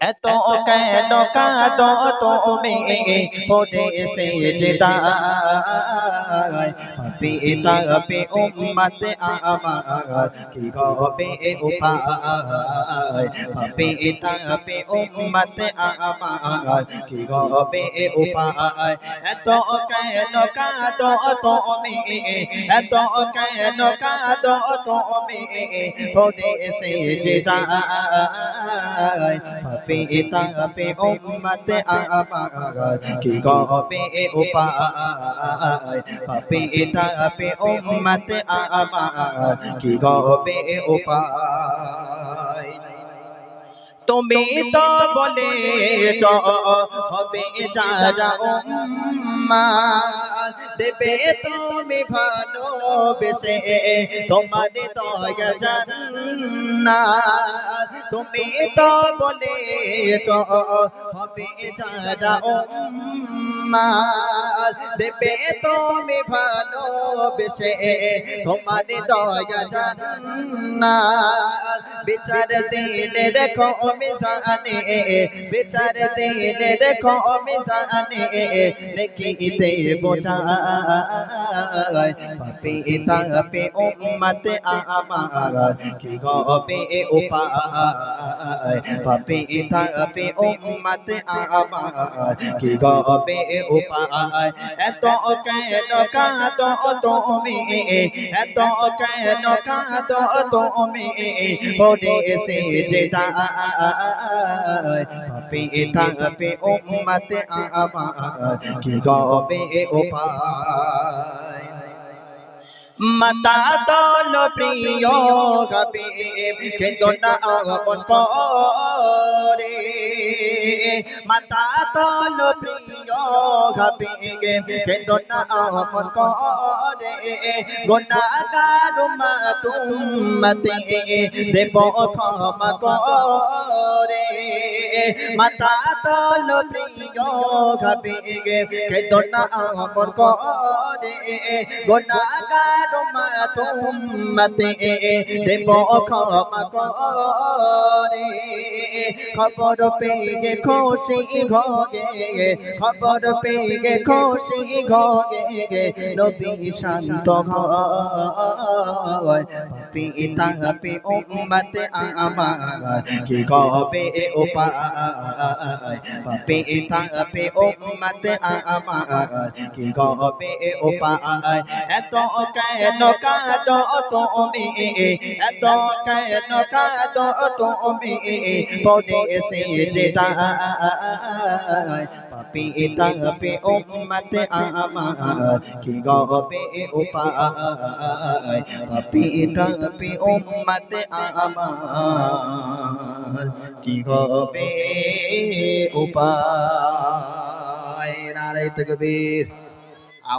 এত কেন কাঁদো তুমি পড়ে সেজদায় পাপী তাপী উম্মত আমার কি হবে উপায় পাপী তাপী উম্মত আমার কি হবে উপায় এত কেন কাঁদো তুমি এত কেন কাঁদো তুমি পড়ে সেজদায় পাপী তাপী উম্মত আমার কি হবে উপায় পাপী তাপী উম্মত আমার কি হবে উপায় তুমি তো বলেছ হবে যারা উম্মাহ দেবে তুমি ভালোবেসে তোমার দয়া জান্নাত তুমি তো বলেছ হবে যারা উম্মাহ দেবে তুমি ভালোবেসে তোমার দয়া জান্নাত বিচার দিনে রেখো মিজানে বিচার দিনে রেখো মিজানে নেকিতে বোঝায় পাপী তাপী উম্মত আমার কি হবে উপায় পাপী তাপী উম্মত আমার কি হবে উপায় এত কেন কাঁদো তুমি এত কেন কাঁদো তুমি পড়ে সেজদায় পাপী তাপী উম্মত আমার কি হবে উপায় মাতা দল প্রিয় হবে কেঁদো না আমন করে মাতা দল প্রিয় হবে কেঁদো না আমন করে গুনাহগার উম্মতে দেব ক্ষমা করে মাতা দল প্রিয় হবে কেঁদো না আমন করে গুনাহগার উম্মতে দেব ক্ষমা করে খবর পেয়ে খুশি ঘগে খবর পেয়ে খুশি ঘগে নবী শান্ত হয় পাপী তাপী উম্মত আমার কি হবে উপায় পাপী তাপী উম্মত আমার কি হবে উপায় এত কেন কাঁদো তুমি এত কেন কাঁদো তুমি পড়ে সেজদায় পাপী তাপী উম্মত আমার কি হবে উপায় পাপী তাপী উম্মত আমার কি হবে উপায় নারে তাকবীর